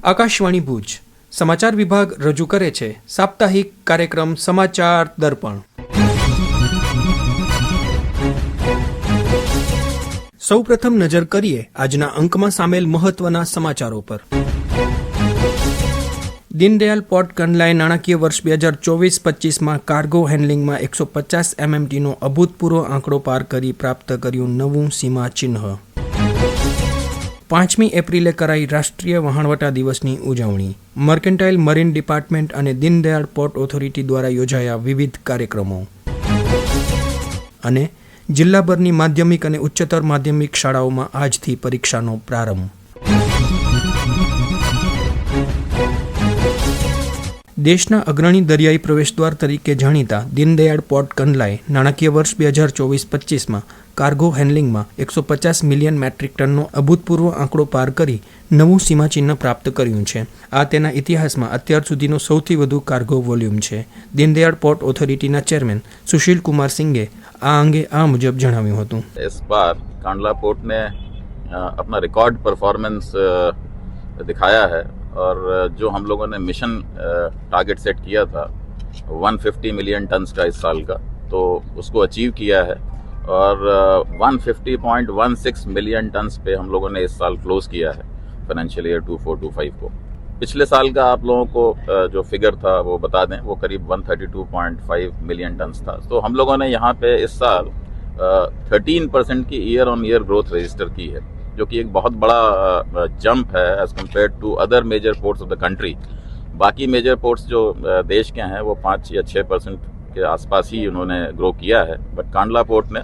આકાશવાણી ભુજ સમાચાર વિભાગ રજૂ કરે છે સાપ્તાહિક કાર્યક્રમ સમાચાર દર્પણ. સૌપ્રથમ નજર કરીએ આજના અંકમાં સામેલ મહત્વના સમાચારો પર. દીનદયાલ પોર્ટ કંડલાએ નાણાકીય વર્ષ 2024-25માં કાર્ગો હેન્ડલિંગમાં 150 MMTનો અભૂતપૂર્વ આંકડો પાર કરી પ્રાપ્ત કર્યું નવું સીમા ચિહ્ન. 5મી એપ્રિલે કરાઈ રાષ્ટ્રીય વહાણવટા દિવસની ઉજવણી. મર્કેન્ટાઇલ મરીન ડિપાર્ટમેન્ટ અને દીનદયાળ પોર્ટ ઓથોરિટી દ્વારા યોજાયા વિવિધ કાર્યક્રમો. અને જિલ્લાભરની માધ્યમિક અને ઉચ્ચતર માધ્યમિક શાળાઓમાં આજથી પરીક્ષાનો પ્રારંભ. દેશના અગ્રણી દરિયાઈ પ્રવેશદ્વાર તરીકે જાણીતા દીનદયાળ પોર્ટ કંડલાએ નાણાકીય વર્ષ 2024-25માં કાર્ગો હેન્ડલિંગમાં 150 મિલિયન મેટ્રિક ટનનો અભૂતપૂર્વ આંકડો પાર કરી નવું સીમાચિહ્ન પ્રાપ્ત કર્યું છે. આ તેના ઇતિહાસમાં અત્યાર સુધીનો સૌથી વધુ કાર્ગો વોલ્યુમ છે. દીનદયાળ પોર્ટ ઓથોરિટીના ચેરમેન સુશીલ કુમાર સિંઘે આ અંગે આ મુજબ જણાવ્યું હતું. इस बार कांडला पोर्ट ने अपना रिकॉर्ड परफॉर्मेंस दिखाया है और जो हम लोगों ने मिशन टारगेट सेट किया था 150 मिलियन टन्स का इस साल का, तो उसको अचीव किया है और 150.16 मिलियन टन्स पे हम लोगों ने इस साल क्लोज किया है फाइनेंशियल ईयर 24-25 को. पिछले साल का आप लोगों को जो फिगर था वो बता दें, वो करीब 132.5 मिलियन टन्स था. तो हम लोगों ने यहाँ पे इस साल 13% की year on year growth register की है, जो कि एक बहुत बड़ा जंप है as compare to other major ports of the country. बाकी मेजर पोर्ट्स जो देश के हैं वो 5 या 6% के आसपास ही उन्होंने ग्रो किया है, बट कांडला पोर्ट ने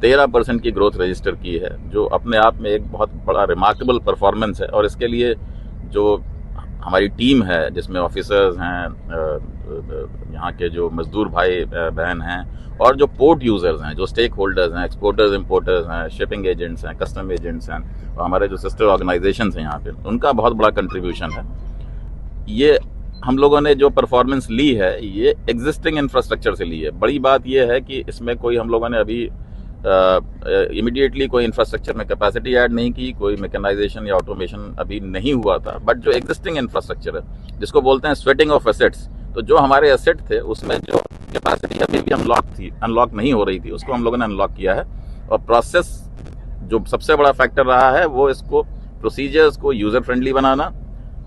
13% की ग्रोथ रजिस्टर की है, जो अपने आप में एक बहुत बड़ा रिमार्केबल परफॉर्मेंस है. और इसके लिए जो हमारी टीम है, जिसमें ऑफिसर्स हैं, यहाँ के जो मजदूर भाई बहन हैं, और जो पोर्ट यूजर्स हैं, जो स्टेक होल्डर्स हैं, एक्सपोर्टर्स इंपोर्टर्स हैं, शिपिंग एजेंट्स हैं, कस्टम एजेंट्स हैं, और हमारे जो सिस्टर ऑर्गेनाइजेशंस हैं यहाँ पे, उनका बहुत बड़ा कंट्रीब्यूशन है. ये हम लोगों ने जो परफॉर्मेंस ली है ये एग्जिस्टिंग इंफ्रास्ट्रक्चर से ली है. बड़ी बात ये है कि इसमें कोई हम लोगों ने अभी इमीडिएटली कोई इंफ्रास्ट्रक्चर में कैपेसिटी ऐड नहीं की, कोई मैकेनाइजेशन या ऑटोमेशन अभी नहीं हुआ था, बट जो एग्जिस्टिंग इंफ्रास्ट्रक्चर है जिसको बोलते हैं स्वेटिंग ऑफ एसेट्स, तो जो हमारे एसेट थे उसमें जो कैपेसिटी अभी भी अनलॉक नहीं हो रही थी, उसको हम लोगों ने अनलॉक किया है. और प्रोसेस जो सबसे बड़ा फैक्टर रहा है वो इसको प्रोसीजर्स को यूजर फ्रेंडली बनाना,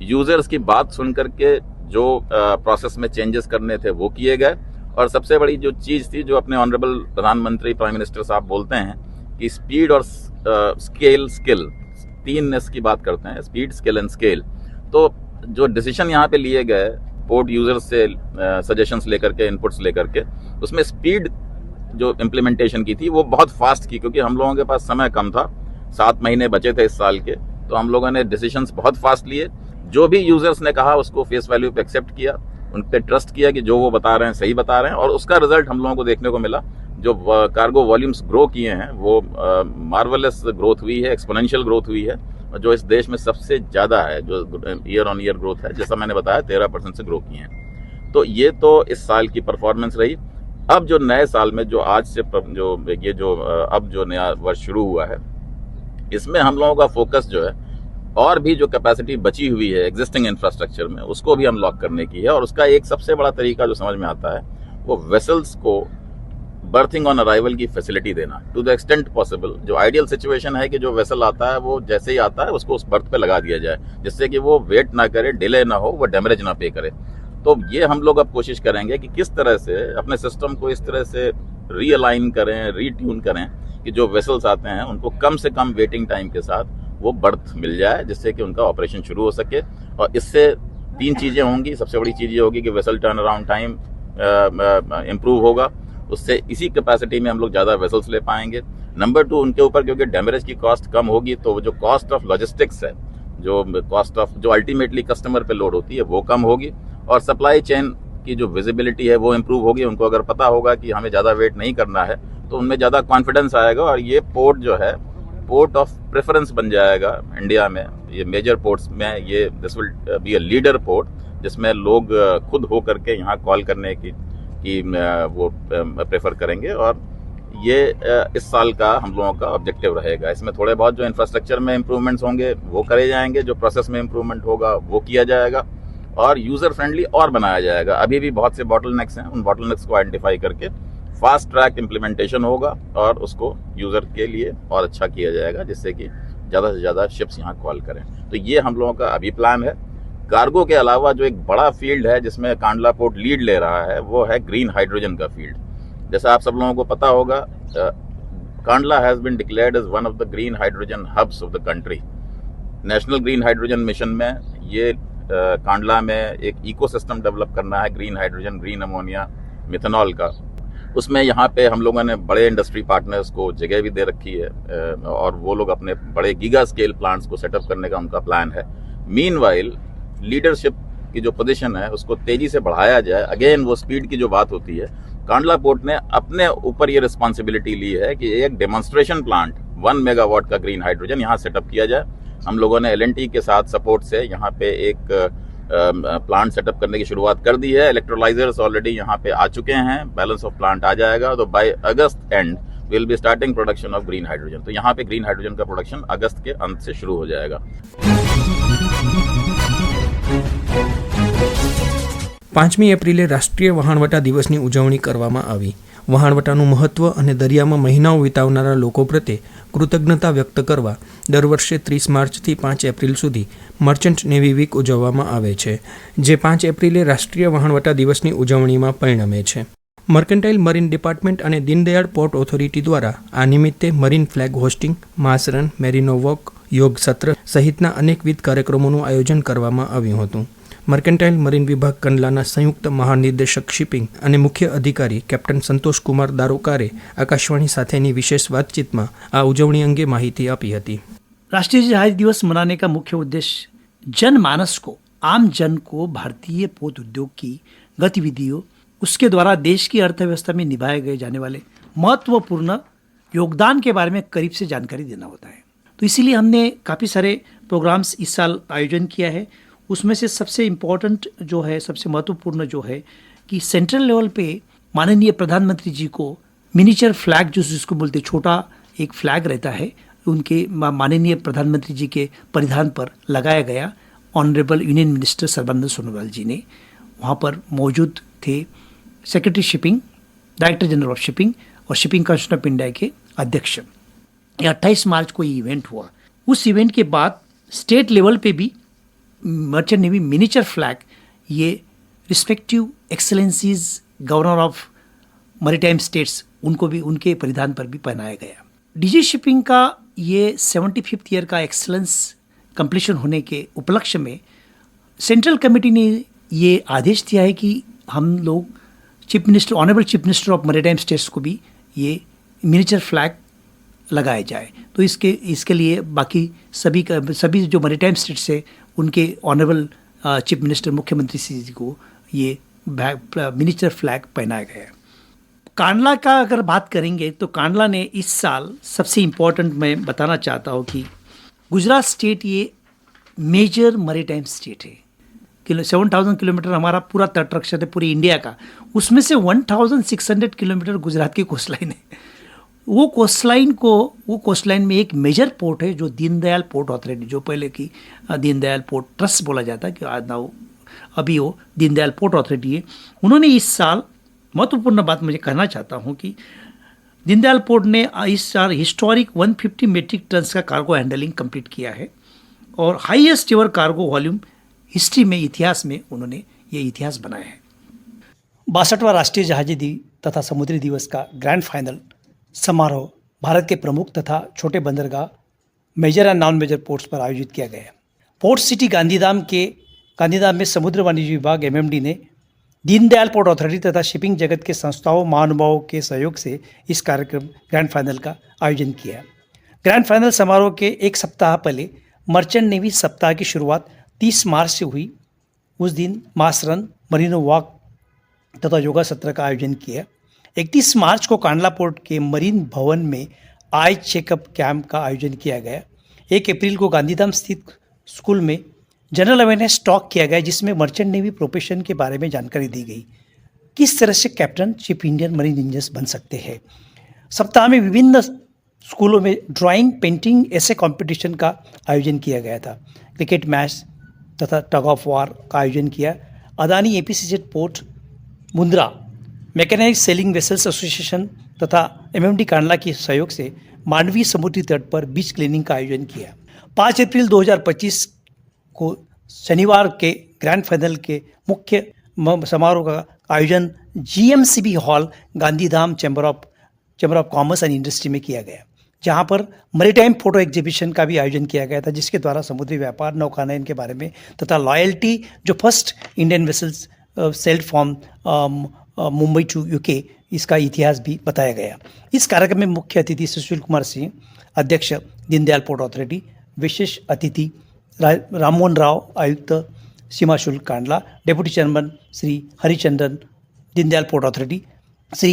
यूजर्स की बात सुन करके जो प्रोसेस में चेंजेस करने थे वो किए गए. और सबसे बड़ी जो चीज़ थी, जो अपने ऑनरेबल प्रधानमंत्री प्राइम मिनिस्टर साहब बोलते हैं कि स्पीड और स्किल, 3 एस की बात करते हैं, स्पीड, स्किल एंड स्केल. तो जो डिसीजन यहाँ पे लिए गए पोर्ट यूजर्स से सजेशंस लेकर के, इनपुट्स लेकर के, उसमें स्पीड जो इम्प्लीमेंटेशन की थी वो बहुत फास्ट की, क्योंकि हम लोगों के पास समय कम था, 7 महीने बचे थे इस साल के. तो हम लोगों ने डिसीजंस बहुत फास्ट लिए. जो भी यूजर्स ने कहा उसको फेस वैल्यू पे एक्सेप्ट किया, उन पे ट्रस्ट किया कि जो वो बता रहे हैं सही बता रहे हैं, और उसका रिजल्ट हम लोगों को देखने को मिला. जो कार्गो वॉल्यूम्स ग्रो किए हैं वो मार्वेलस ग्रोथ हुई है, एक्सपोनेंशियल ग्रोथ हुई है, और जो इस देश में सबसे ज़्यादा है, जो ईयर ऑन ईयर ग्रोथ है, जैसा मैंने बताया 13% से ग्रो किए हैं. तो ये तो इस साल की परफॉर्मेंस रही. अब जो नए साल में जो आज से अब जो नया वर्ष शुरू हुआ है, इसमें हम लोगों का फोकस जो है और भी जो कैपेसिटी बची हुई है एग्जिस्टिंग इंफ्रास्ट्रक्चर में, उसको भी अनलॉक करने की है. और उसका एक सबसे बड़ा तरीका जो समझ में आता है वो वेसल्स को बर्थिंग ऑन अराइवल की फैसिलिटी देना टू द एक्सटेंट पॉसिबल. जो आइडियल सिचुएशन है कि जो वेसल आता है वो जैसे ही आता है उसको उस बर्थ पे लगा दिया जाए, जिससे कि वो वेट ना करे, डिले ना हो, वो डैमेज ना पे करे. तो ये हम लोग अब कोशिश करेंगे कि किस तरह से अपने सिस्टम को इस तरह से रीअलाइन करें, रीट्यून करें कि जो वेसल्स आते हैं उनको कम से कम वेटिंग टाइम के साथ वो बर्थ मिल जाए, जिससे कि उनका ऑपरेशन शुरू हो सके. और इससे 3 चीज़ें होंगी. सबसे बड़ी चीज़ ये होगी कि vessel turn around time improve होगा, उससे इसी कैपेसिटी में हम लोग ज़्यादा वेसल्स ले पाएंगे. नंबर 2, उनके ऊपर क्योंकि डैमेज की कॉस्ट कम होगी, तो जो कॉस्ट ऑफ लॉजिस्टिक्स है, जो कॉस्ट ऑफ जो अल्टीमेटली कस्टमर पे लोड होती है वो कम होगी. और सप्लाई चेन की जो विजिबिलिटी है वो इम्प्रूव होगी. उनको अगर पता होगा कि हमें ज़्यादा वेट नहीं करना है तो उनमें ज़्यादा कॉन्फिडेंस आएगा, और ये पोर्ट जो है पोर्ट ऑफ प्रेफरेंस बन जाएगा इंडिया में. ये मेजर पोर्ट्स में ये this will be a leader port, जिसमें लोग खुद हो करके यहाँ कॉल करने की वो प्रेफर करेंगे. और ये इस साल का हम लोगों का ऑब्जेक्टिव रहेगा। इसमें थोड़े बहुत जो इंफ्रास्ट्रक्चर में इम्प्रूवमेंट्स होंगे वो करे जाएंगे, जो प्रोसेस में इम्प्रूवमेंट होगा वो किया जाएगा और यूज़र फ्रेंडली और बनाया जाएगा। अभी भी बहुत से बॉटलनेक्स हैं, उन बॉटलनेक्स को आइडेंटिफाई करके फास्ट ट्रैक इम्प्लीमेंटेशन होगा और उसको यूज़र के लिए और अच्छा किया जाएगा, जिससे कि ज़्यादा से ज़्यादा शिप्स यहाँ कॉल करें। तो ये हम लोगों का अभी प्लान है। कार्गो के अलावा जो एक बड़ा फील्ड है जिसमें कांडला पोर्ट लीड ले रहा है वो है ग्रीन हाइड्रोजन का फील्ड। जैसा आप सब लोगों को पता होगा, Kandla has been declared as one of the green hydrogen hubs of the country. National green hydrogen mission में ये कांडला में एक इकोसिस्टम डेवलप करना है green hydrogen, green ammonia, methanol का। उसमें यहाँ पे हम लोगों ने बड़े इंडस्ट्री पार्टनर्स को जगह भी दे रखी है और वो लोग अपने बड़े गीगा स्केल प्लांट्स को सेटअप करने का उनका प्लान है। मीनवाइल लीडरशिप की जो पोजीशन है उसको तेजी से बढ़ाया जाए। अगेन वो स्पीड की जो बात होती है, कांडला पोर्ट ने अपने ऊपर ये रिस्पॉन्सिबिलिटी ली है कि एक डेमोन्स्ट्रेशन प्लांट 1 मेगावाट का ग्रीन हाइड्रोजन यहाँ सेटअप किया जाए। हम लोगों ने L&T के साथ सपोर्ट से यहाँ पे एक प्लांट सेटअप करने की शुरुआत कर दी है। इलेक्ट्रोलाइजर्स ऑलरेडी यहाँ पे आ चुके हैं, बैलेंस ऑफ प्लांट आ जाएगा। तो by August and will be starting production of green hydrogen. तो यहाँ पे ग्रीन हाइड्रोजन का प्रोडक्शन अगस्त के अंत से शुरू हो जाएगा। 5મી એપ્રિલે રાષ્ટ્રીય વહાણવટા દિવસની ઉજવણી કરવામાં આવી। વહાણવટાનું મહત્વ અને દરિયામાં મહિનાઓ વિતાવનારા લોકો પ્રત્યે કૃતજ્ઞતા વ્યક્ત કરવા દર વર્ષે 30 માર્ચથી 5 એપ્રિલ સુધી મર્ચન્ટ નેવી વીક ઉજવવામાં આવે છે, જે 5 એપ્રિલે રાષ્ટ્રીય વહાણવટા દિવસની ઉજવણીમાં પરિણમે છે। મર્કેન્ટાઇલ મરીન ડિપાર્ટમેન્ટ અને દીનદયાળ પોર્ટ ઓથોરિટી દ્વારા આ નિમિત્તે મરીન ફ્લેગ હોસ્ટિંગ, માસ રન, મેરીનો વોક, યોગ સત્ર સહિતના અનેકવિધ કાર્યક્રમોનું આયોજન કરવામાં આવ્યું હતું। મર્કેન્ટાઇલ મરીન વિભાગ કંડલાના સંયુક્ત મહાનિર્દેશક શિપિંગ અને મુખ્ય અધિકારી કેપ્ટન સંતોષકુમાર દારોકારે આકાશવાણી સાથેની વિશેષ વાતચીતમાં આ ઉજવણી અંગે માહિતી આપી હતી। राष्ट्रीय जहाज दिवस मनाने का मुख्य उद्देश्य जनमानस को, आम जन को भारतीय पोत उद्योग की गतिविधियों, उसके द्वारा देश की अर्थव्यवस्था में निभाए गए जाने वाले महत्वपूर्ण योगदान के बारे में करीब से जानकारी देना होता है। तो इसीलिए हमने काफ़ी सारे प्रोग्राम्स इस साल आयोजन किया है। उसमें से सबसे इम्पोर्टेंट जो है, सबसे महत्वपूर्ण जो है कि सेंट्रल लेवल पे माननीय प्रधानमंत्री जी को मिनिएचर फ्लैग, जो जिसको बोलते छोटा एक फ्लैग रहता है, उनके माननीय प्रधानमंत्री जी के परिधान पर लगाया गया। Honourable union minister Sarbananda Sonowal ji ने वहाँ पर मौजूद थे। Secretary shipping, director general of shipping और शिपिंग कमिश्नर ऑफ इंडिया के अध्यक्ष। ये 28 मार्च को ये इवेंट हुआ। उस इवेंट के बाद स्टेट लेवल पे भी मर्चेंट नेवी मिनिएचर फ्लैग ये respective excellencies governor of maritime states, उनको भी उनके परिधान पर भी पहनाया गया। डीजी शिपिंग का ये 75th ईयर का एक्सेलेंस कंप्लीशन होने के उपलक्ष्य में सेंट्रल कमेटी ने ये आदेश दिया है कि हम लोग chief minister, honourable chief minister of maritime states को भी ये मिनिएचर फ्लैग लगाया जाए। तो इसके लिए बाकी सभी जो मैरीटाइम स्टेट्स है उनके ऑनरेबल चीफ मिनिस्टर, मुख्यमंत्री जी को ये मिनिएचर फ्लैग पहनाया गया है। कांडला का अगर बात करेंगे तो कांडला ने इस साल सबसे इम्पोर्टेंट मैं बताना चाहता हूँ कि गुजरात स्टेट ये मेजर मैरीटाइम स्टेट है। 7,000 किलोमीटर हमारा पूरा तट रक्षक है पूरी इंडिया का, उसमें से 1,600 किलोमीटर गुजरात की कोस्ट लाइन है। वो कोस्ट लाइन में एक मेजर पोर्ट है जो दीनदयाल पोर्ट ऑथोरिटी, जो पहले की दीनदयाल पोर्ट ट्रस्ट बोला जाता है, कि आज ना अभी वो दीनदयाल पोर्ट ऑथोरिटी है। उन्होंने इस साल महत्वपूर्ण बात मुझे कहना चाहता हूँ कि दीनदयाल पोर्ट ने इस साल हिस्टोरिक 150 मेट्रिक टन्स का कार्गो हैंडलिंग कंप्लीट किया है और highest ever cargo volume history में, इतिहास में उन्होंने ये इतिहास बनाया है। 62वां राष्ट्रीय जहाजी दिवस तथा समुद्री दिवस का ग्रैंड फाइनल समारोह भारत के प्रमुख तथा छोटे बंदरगाह, major and non major ports पर आयोजित किया गया। पोर्ट सिटी गांधीधाम में समुद्र वाणिज्य विभाग MMD ने दीनदयाल पोर्ट अथॉरिटी तथा शिपिंग जगत के संस्थाओं, महानुभावों के सहयोग से इस कार्यक्रम ग्रैंड फाइनल का आयोजन किया। ग्रैंड फाइनल समारोह के एक सप्ताह पहले मर्चेंट नेवी सप्ताह की शुरुआत 30 मार्च से हुई। उस दिन मास रन, मरीनो वॉक तथा योगा सत्र का आयोजन किया। 31 मार्च को कांडला पोर्ट के मरीन भवन में आई चेकअप कैंप का आयोजन किया गया। 1 अप्रैल को गांधीधाम स्थित स्कूल में जनरल अवेयरनेस टॉक किया गया, जिसमें मर्चेंट नेवी प्रोफेशन के बारे में जानकारी दी गई। किस तरह से captain chief Indian marine engineers बन सकते हैं। सप्ताह में विभिन्न स्कूलों में ड्राइंग, पेंटिंग, ऐसे कंपटीशन का आयोजन किया गया था। क्रिकेट मैच तथा टग ऑफ वार का आयोजन किया। Adani APCZ port Mundra, mechanised sailing vessels association तथा एमएमडी कांडला के सहयोग से मांडवी समुद्री तट पर बीच क्लीनिंग का आयोजन किया। 5 अप्रैल 2025 को शनिवार के ग्रैंड फाइनल के मुख्य समारोह का आयोजन GMCB hall, Gandhidham chamber of commerce and industry में किया गया, जहां पर मैरीटाइम फोटो एग्जीबिशन का भी आयोजन किया गया था, जिसके द्वारा समुद्री व्यापार, नौकानयन के बारे में तथा लॉयल्टी, जो first Indian vessels sailed from Mumbai to UK, इसका इतिहास भी बताया गया। इस कार्यक्रम में मुख्य अतिथि सुशील कुमार सिंह, अध्यक्ष दीनदयाल पोर्ट अथॉरिटी, विशेष अतिथि राममोहन राव, आयुक्त सीमा शुल्क Kandla, deputy chairman Shri Harichandan, Deendayal port authority, Shri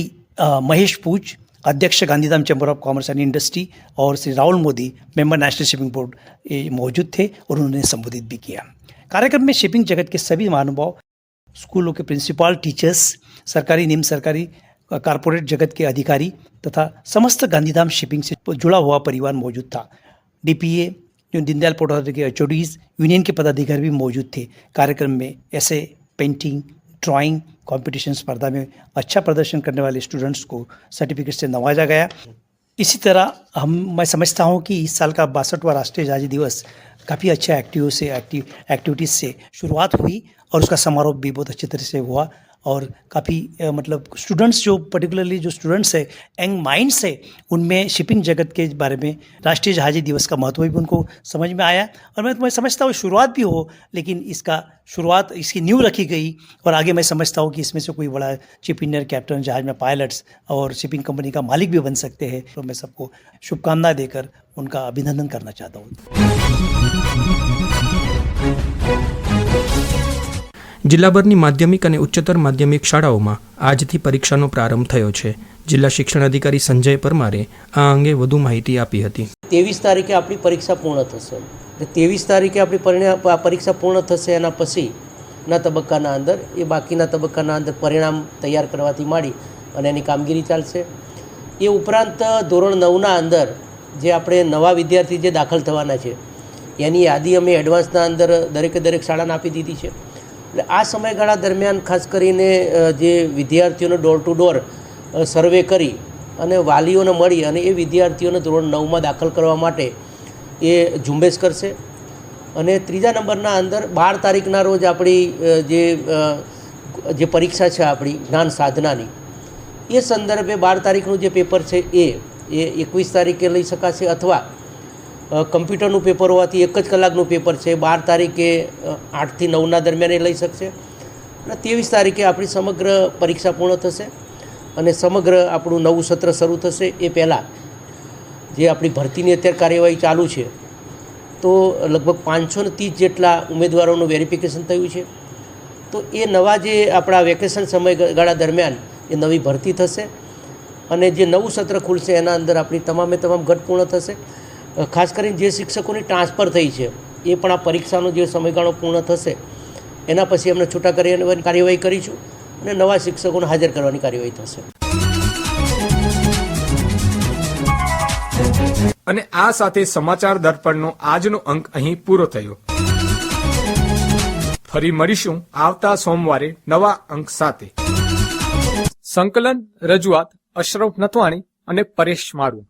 Mahesh Puj, अध्यक्ष Gandhidham chamber of commerce and industry, और Shri Rahul Modi, member national shipping board, मौजूद थे और उन्होंने संबोधित भी किया। कार्यक्रम में शिपिंग जगत के सभी महानुभाव, स्कूलों के प्रिंसिपल, टीचर्स, सरकारी, निम्न सरकारी, कारपोरेट जगत के अधिकारी तथा समस्त गांधीधाम शिपिंग से जुड़ा हुआ परिवार मौजूद था। डीपीए, जो दीनदयाल पोर्ट अथॉरिटी के एचओडीज, यूनियन के पदाधिकारी भी मौजूद थे। कार्यक्रम में ऐसे पेंटिंग, ड्राइंग कंपटीशन स्पर्धा में अच्छा प्रदर्शन करने वाले स्टूडेंट्स को सर्टिफिकेट से नवाजा गया। इसी तरह मैं समझता हूँ कि इस साल का 62वां राष्ट्रीय आज़ादी दिवस काफ़ी अच्छे एक्टिविटीज़ से शुरुआत हुई और उसका समारोह भी बहुत अच्छी तरह से हुआ। और काफ़ी मतलब स्टूडेंट्स, जो पर्टिकुलरली जो स्टूडेंट्स है, यंग माइंड्स है, उनमें शिपिंग जगत के बारे में राष्ट्रीय जहाज़ी दिवस का महत्व भी उनको समझ में आया। और मैं समझता हूँ शुरुआत भी हो, लेकिन इसकी नींव रखी गई और आगे मैं समझता हूँ कि इसमें से कोई बड़ा शिप इंजीनियर, कैप्टन, जहाज में पायलट्स और शिपिंग कंपनी का मालिक भी बन सकते हैं। तो मैं सबको शुभकामनाएं देकर उनका अभिनंदन करना चाहता हूँ। જિલ્લાભરની માધ્યમિક અને ઉચ્ચતર માધ્યમિક શાળાઓમાં આજથી પરીક્ષાનો પ્રારંભ થયો છે. જિલ્લા શિક્ષણાધિકારી સંજય પરમારે આ અંગે વધુ માહિતી આપી હતી. 23 તારીખે આપણી પરીક્ષા પૂર્ણ થશે. 23 તારીખે આપણી પરીક્ષા પૂર્ણ થશે. એના પછીના તબક્કાના અંદર બાકીના તબક્કાના અંદર પરિણામ તૈયાર કરવાથી માંડી અને એની કામગીરી ચાલશે. એ ઉપરાંત ધોરણ 9ના અંદર જે આપણે નવા વિદ્યાર્થી જે દાખલ થવાના છે એની યાદી અમે એડવાન્સના અંદર દરેક શાળાને આપી દીધી છે. એટલે આ સમયગાળા દરમિયાન ખાસ કરીને જે વિદ્યાર્થીઓનો ડોર ટુ ડોર સર્વે કરી અને વાલીઓને મળી અને એ વિદ્યાર્થીઓને ધોરણ 9માં દાખલ કરવા માટે એ ઝુંબેશ કરશે. અને ત્રીજા નંબરના અંદર 12 તારીખના રોજ આપણી જે પરીક્ષા છે આપણી જ્ઞાન સાધનાની, એ સંદર્ભે 12 તારીખનું જે પેપર છે એ 21 તારીખે લઈ શકાશે, અથવા કમ્પ્યુટરનું પેપર હોવાથી 1 જ કલાકનું પેપર છે, 12 તારીખે 8 થી 9ના દરમિયાન એ લઈ શકશે. અને 23 તારીખે આપણી સમગ્ર પરીક્ષા પૂર્ણ થશે અને સમગ્ર આપણું નવું સત્ર શરૂ થશે. એ પહેલાં જે આપણી ભરતીની અત્યારે કાર્યવાહી ચાલુ છે, તો લગભગ 530 જેટલા ઉમેદવારોનું વેરિફિકેશન થયું છે. તો એ નવા જે આપણા વેકેશન સમયગાળા દરમિયાન એ નવી ભરતી થશે અને જે નવું સત્ર ખુલશે એના અંદર આપણી તમામે તમામ ઘટ પૂર્ણ થશે. ખાસ કરીને જે શિક્ષકોની ટ્રાન્સફર થઈ છે એ પણ આ પરીક્ષાનો જે સમયગાળો પૂર્ણ થશે એના પછી એમને છૂટા કરવાની કાર્યવાહી કરીશું અને નવા શિક્ષકોને હાજર કરવાની કાર્યવાહી થશે. અને આ સાથે સમાચાર દર્પણનો આજનો અંક અહીં પૂરો થયો. ફરી મળીશું આવતા સોમવારે નવા અંક સાથે. સંકલન, રજૂઆત અશરફ નથવાણી અને પરેશ મારું.